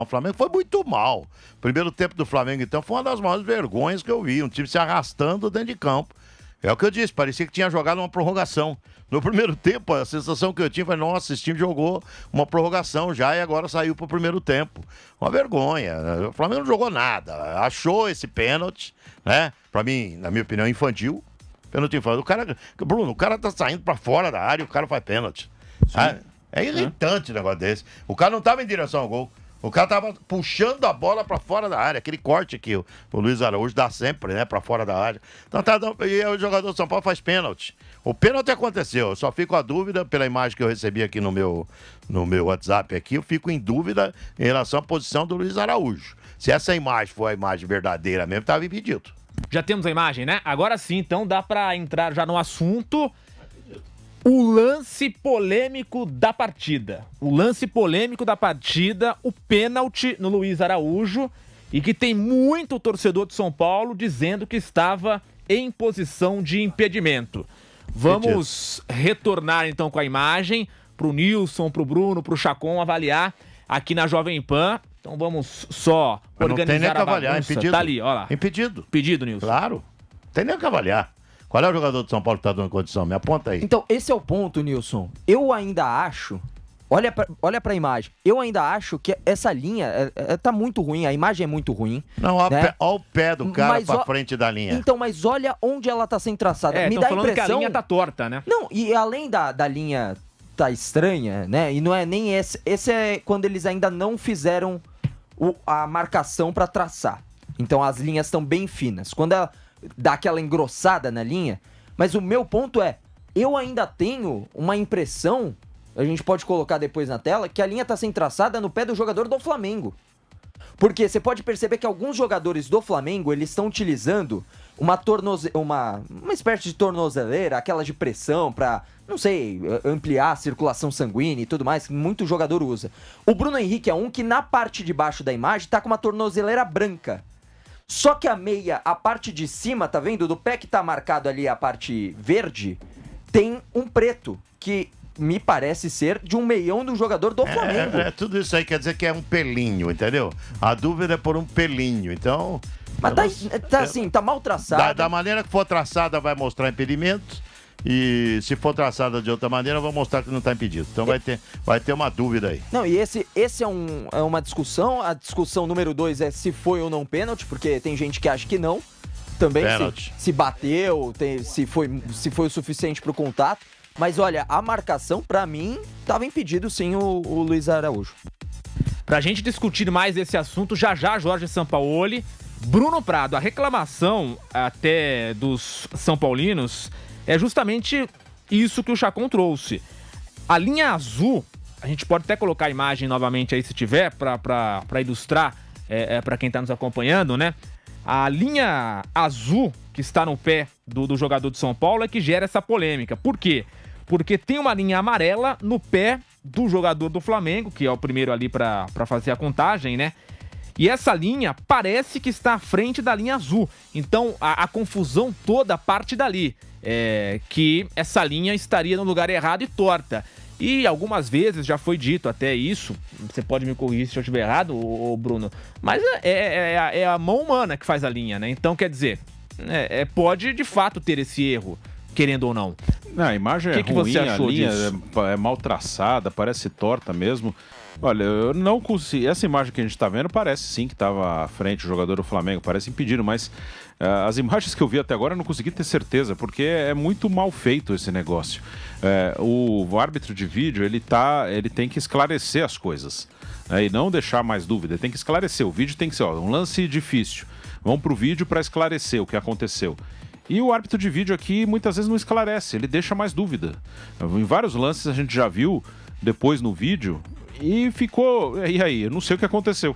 O Flamengo foi muito mal. Primeiro tempo do Flamengo, então, foi uma das maiores vergonhas que eu vi. Um time se arrastando dentro de campo. É o que eu disse, parecia que tinha jogado uma prorrogação. No primeiro tempo, a sensação que eu tinha foi, nossa, esse time jogou uma prorrogação já e agora saiu pro primeiro tempo. Uma vergonha. O Flamengo não jogou nada. Achou esse pênalti, né? Pra mim, na minha opinião, infantil. Pênalti infantil. Bruno, o cara tá saindo pra fora da área e o cara faz pênalti. É irritante o negócio desse. O cara não tava em direção ao gol. O cara tava puxando a bola pra fora da área. Aquele corte que o Luiz Araújo dá sempre, né? Pra fora da área. Então e o jogador do São Paulo faz pênalti. O pênalti aconteceu. Eu só fico a dúvida, pela imagem que eu recebi aqui no meu WhatsApp aqui, eu fico em dúvida em relação à posição do Luiz Araújo. Se essa imagem for a imagem verdadeira mesmo, tava impedido. Já temos a imagem, né? Agora sim, então dá pra entrar já no assunto. O lance polêmico da partida. O lance polêmico da partida, o pênalti no Luiz Araújo, e que tem muito torcedor de São Paulo dizendo que estava em posição de impedimento. Vamos retornar então com a imagem pro Nilson, pro Bruno, pro Chacon avaliar aqui na Jovem Pan. Então vamos só organizar não tem nem a que avaliar, bagunça. impedido. Tá ali, ó lá. Impedido. Pedido, Nilson. Claro. Não tem nem que avaliar. Qual é o jogador de São Paulo que tá dando condição? Me aponta aí. Então, esse é o ponto, Nilson. Eu ainda acho... Olha pra imagem. Eu ainda acho que essa linha tá muito ruim. A imagem é muito ruim. Não, olha o pé do cara Mas pra frente da linha. Então, mas olha onde ela tá sendo traçada. Me tão dá a falando impressão... que a linha tá torta, né? Não, e além da linha tá estranha, né? E não é nem esse... Esse é quando eles ainda não fizeram a marcação pra traçar. Então, as linhas estão bem finas. Quando ela dá aquela engrossada na linha... Mas o meu ponto é, eu ainda tenho uma impressão, a gente pode colocar depois na tela, que a linha tá sendo traçada no pé do jogador do Flamengo. Porque você pode perceber que alguns jogadores do Flamengo, eles estão utilizando uma espécie de tornozeleira, aquela de pressão pra, não sei, ampliar a circulação sanguínea e tudo mais, que muito jogador usa. O Bruno Henrique é um que na parte de baixo da imagem tá com uma tornozeleira branca. Só que a meia, a parte de cima, tá vendo? Do pé que tá marcado ali, a parte verde, tem um preto, que me parece ser de um meião do jogador do Flamengo. Tudo isso aí quer dizer que é um pelinho, entendeu? A dúvida é por um pelinho, então... Mas tá mal traçado. Da maneira que for traçada vai mostrar impedimentos, e se for traçada de outra maneira, vai mostrar que não está impedido. Então vai ter uma dúvida aí. Não, e esse é uma discussão. A discussão número 2 é se foi ou não pênalti, porque tem gente que acha que não. Também se bateu, se foi o suficiente para o contato. Mas olha, a marcação, para mim, estava impedido sim o Luiz Araújo. Pra gente discutir mais esse assunto, já Jorge Sampaoli, Bruno Prado, a reclamação até dos São Paulinos é justamente isso que o Chacon trouxe. A linha azul, a gente pode até colocar a imagem novamente aí se tiver, pra ilustrar pra quem tá nos acompanhando, né? A linha azul que está no pé do jogador de São Paulo é que gera essa polêmica. Por quê? Porque tem uma linha amarela no pé do jogador do Flamengo, que é o primeiro ali pra fazer a contagem, né? E essa linha parece que está à frente da linha azul. Então a confusão toda parte dali. Que essa linha estaria no lugar errado e torta. E algumas vezes já foi dito até isso, você pode me corrigir se eu estiver errado, Bruno, mas é a mão humana que faz a linha, né? Então, quer dizer, pode de fato ter esse erro, querendo ou não. A imagem é ruim, a linha é mal traçada, parece torta mesmo. Olha, eu não consigo... Essa imagem que a gente tá vendo parece sim que estava à frente o jogador do Flamengo, parece impedido, mas as imagens que eu vi até agora eu não consegui ter certeza, porque é muito mal feito esse negócio. O árbitro de vídeo, ele tem que esclarecer as coisas, e não deixar mais dúvida, ele tem que esclarecer. O vídeo tem que ser um lance difícil. Vamos pro vídeo para esclarecer o que aconteceu. E o árbitro de vídeo aqui muitas vezes não esclarece, ele deixa mais dúvida. Em vários lances a gente já viu depois no vídeo e ficou... E aí? Eu não sei o que aconteceu.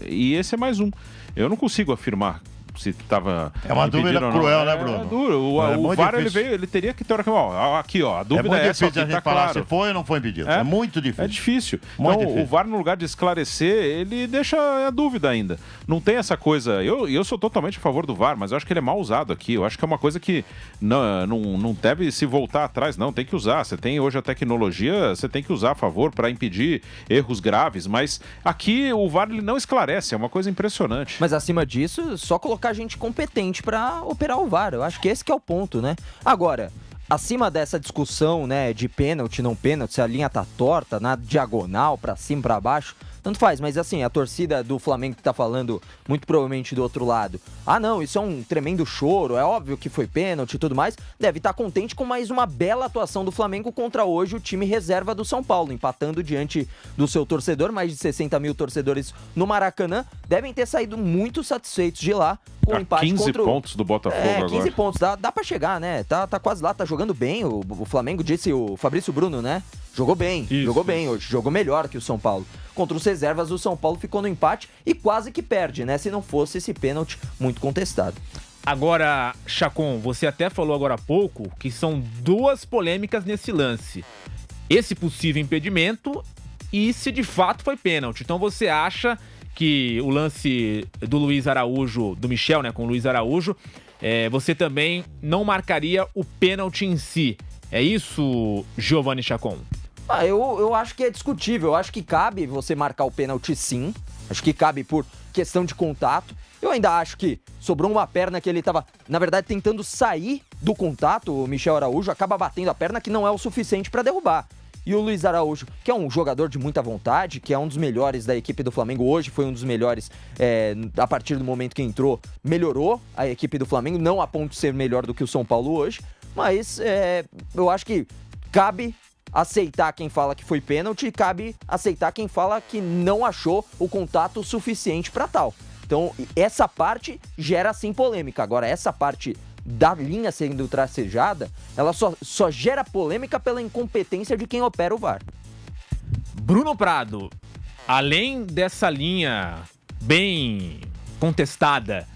E esse é mais um. Eu não consigo afirmar se estava. É uma dúvida cruel, né, Bruno? É duro. O VAR ele teria que ter aqui, ó. A dúvida é essa. É muito difícil a gente falar se foi ou não foi impedido. É muito difícil. É difícil. Muito então, difícil. O VAR, no lugar de esclarecer, ele deixa a dúvida ainda. Não tem essa coisa. Eu sou totalmente a favor do VAR, mas eu acho que ele é mal usado aqui. Eu acho que é uma coisa que não deve se voltar atrás, não. Tem que usar. Você tem hoje a tecnologia, você tem que usar a favor para impedir erros graves. Mas aqui o VAR ele não esclarece. É uma coisa impressionante. Mas acima disso, só colocar gente competente para operar o VAR. Eu acho que esse que é o ponto, né? Agora, acima dessa discussão, né, de pênalti, não pênalti, se a linha tá torta, na diagonal, pra cima, pra baixo, tanto faz. Mas assim, a torcida do Flamengo que tá falando, muito provavelmente do outro lado, não, isso é um tremendo choro, é óbvio que foi pênalti e tudo mais, deve estar contente com mais uma bela atuação do Flamengo contra hoje o time reserva do São Paulo, empatando diante do seu torcedor, mais de 60 mil torcedores no Maracanã, devem ter saído muito satisfeitos de lá, com o empate 15 contra pontos do Botafogo agora. 15 pontos, dá pra chegar, né? Tá quase lá, tá jogando bem. O Flamengo disse, o Fabrício Bruno, né? Jogou bem, bem hoje, jogou melhor que o São Paulo. Contra os reservas, o São Paulo ficou no empate e quase que perde, né? Se não fosse esse pênalti muito contestado. Agora, Chacon, você até falou agora há pouco que são duas polêmicas nesse lance. Esse possível impedimento e se de fato foi pênalti. Então você acha que o lance do Luiz Araújo, do Michel, né, com o Luiz Araújo, você também não marcaria o pênalti em si. É isso, Giovanni Chacon? Eu acho que é discutível. Eu acho que cabe você marcar o pênalti sim. Acho que cabe por questão de contato. Eu ainda acho que sobrou uma perna que ele estava, na verdade, tentando sair do contato. O Michel Araújo acaba batendo a perna que não é o suficiente para derrubar. E o Luiz Araújo, que é um jogador de muita vontade, que é um dos melhores da equipe do Flamengo hoje, foi um dos melhores a partir do momento que entrou, melhorou a equipe do Flamengo, não a ponto de ser melhor do que o São Paulo hoje, mas eu acho que cabe aceitar quem fala que foi pênalti e cabe aceitar quem fala que não achou o contato suficiente para tal. Então, essa parte gera sim polêmica. Agora, essa parte da linha sendo tracejada, ela só gera polêmica pela incompetência de quem opera o VAR. Bruno Prado, além dessa linha bem contestada,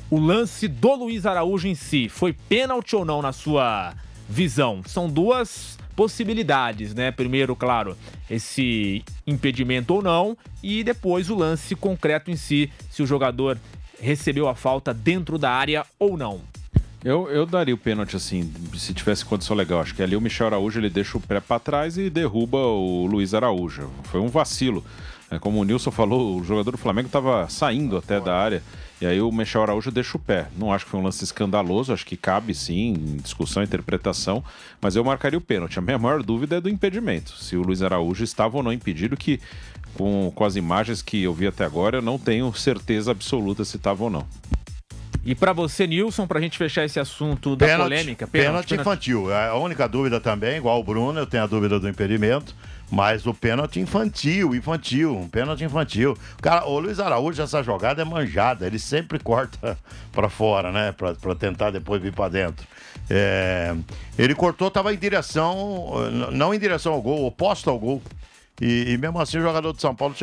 o lance do Luiz Araújo em si foi pênalti ou não na sua visão? São duas possibilidades, né? Primeiro, claro, esse impedimento ou não, e depois o lance concreto em si, se o jogador recebeu a falta dentro da área ou não. Eu daria o pênalti assim, se tivesse condição legal. Acho que ali o Michel Araújo ele deixa o pé para trás e derruba o Luiz Araújo. Foi um vacilo. Como o Nilson falou, o jogador do Flamengo estava saindo até da área. E aí o Michel Araújo deixa o pé. Não acho que foi um lance escandaloso, acho que cabe sim, discussão, interpretação, mas eu marcaria o pênalti. A minha maior dúvida é do impedimento. Se o Luiz Araújo estava ou não impedido, que com as imagens que eu vi até agora, eu não tenho certeza absoluta se estava ou não. E para você, Nilson, pra gente fechar esse assunto da polêmica... Pênalti infantil. A única dúvida também, igual o Bruno, eu tenho a dúvida do impedimento, mas o pênalti um pênalti infantil. Cara, o Luiz Araújo, essa jogada é manjada, ele sempre corta pra fora, né, pra tentar depois vir pra dentro. Ele cortou, tava em direção, não em direção ao gol, oposto ao gol. E mesmo assim o jogador de São Paulo...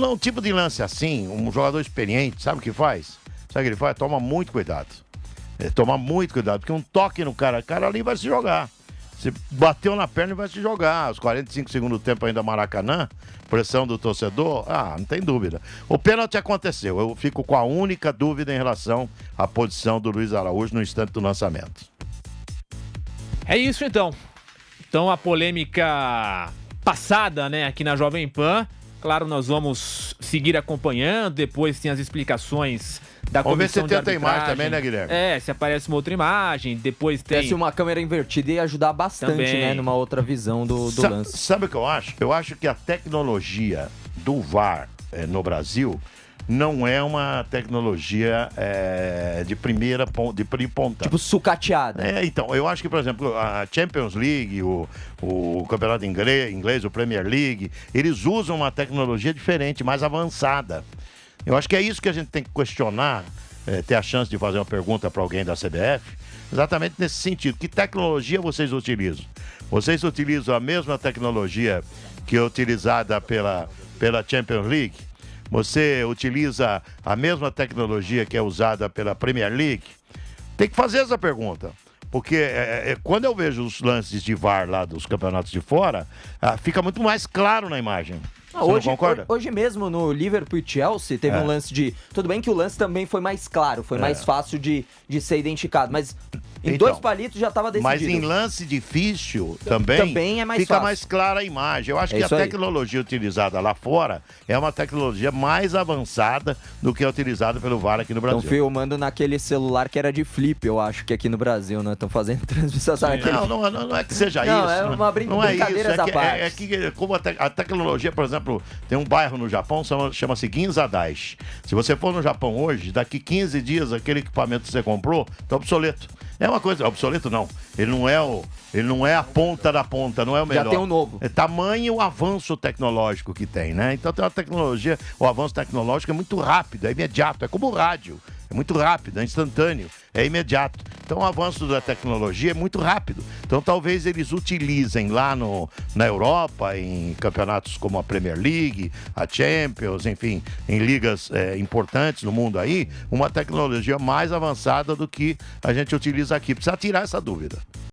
um tipo de lance assim, um jogador experiente, sabe o que faz? Sabe o que ele faz? Toma muito cuidado. Toma muito cuidado, porque um toque no cara ali vai se jogar. Se bateu na perna, vai se jogar. Os 45 segundos do tempo ainda Maracanã, pressão do torcedor, não tem dúvida. O pênalti aconteceu. Eu fico com a única dúvida em relação à posição do Luiz Araújo no instante do lançamento. É isso então. Então a polêmica passada, né, aqui na Jovem Pan. Claro, nós vamos seguir acompanhando. Depois tem as explicações da comissão de arbitragem. Vamos ver se tem imagem também, né, Guilherme? Se aparece uma outra imagem, depois tem... Se uma câmera invertida ia ajudar bastante, também, né, numa outra visão do lance. Sabe o que eu acho? Eu acho que a tecnologia do VAR no Brasil não é uma tecnologia de primeira ponta. Tipo sucateada. Então, eu acho que, por exemplo, a Champions League, o campeonato inglês, o Premier League, eles usam uma tecnologia diferente, mais avançada. Eu acho que é isso que a gente tem que questionar, ter a chance de fazer uma pergunta para alguém da CBF, exatamente nesse sentido. Que tecnologia vocês utilizam? Vocês utilizam a mesma tecnologia que é utilizada pela Champions League? você utiliza a mesma tecnologia que é usada pela Premier League? Tem que fazer essa pergunta. Porque quando eu vejo os lances de VAR lá dos campeonatos de fora, fica muito mais claro na imagem. Você não concorda? Hoje mesmo no Liverpool e Chelsea teve um lance de... Tudo bem que o lance também foi mais claro, foi mais fácil de ser identificado, mas em 2 palitos já estava decidido. Mas em lance difícil também é mais fica fácil. mais clara a imagem. Eu acho que a tecnologia utilizada lá fora é uma tecnologia mais avançada do que a utilizada pelo VAR aqui no Brasil. Estão filmando naquele celular que era de flip, eu acho que aqui no Brasil, né? Estão fazendo transmissão. Não é que seja isso. É uma brincadeira à parte. É que como a tecnologia, por exemplo, tem um bairro no Japão, chama-se Ginza-daishi. Se você for no Japão hoje, daqui 15 dias, aquele equipamento que você comprou está obsoleto. É uma coisa, obsoleto não. Ele não é a ponta da ponta, não é o melhor. Já tem um novo. É tamanho o avanço tecnológico que tem, né? Então tem uma tecnologia, o avanço tecnológico é muito rápido, é imediato, é como o rádio. É muito rápido, é instantâneo, é imediato. Então o avanço da tecnologia é muito rápido. Então talvez eles utilizem lá na Europa, em campeonatos como a Premier League, a Champions, enfim, em ligas importantes no mundo aí, uma tecnologia mais avançada do que a gente utiliza aqui. Precisa tirar essa dúvida.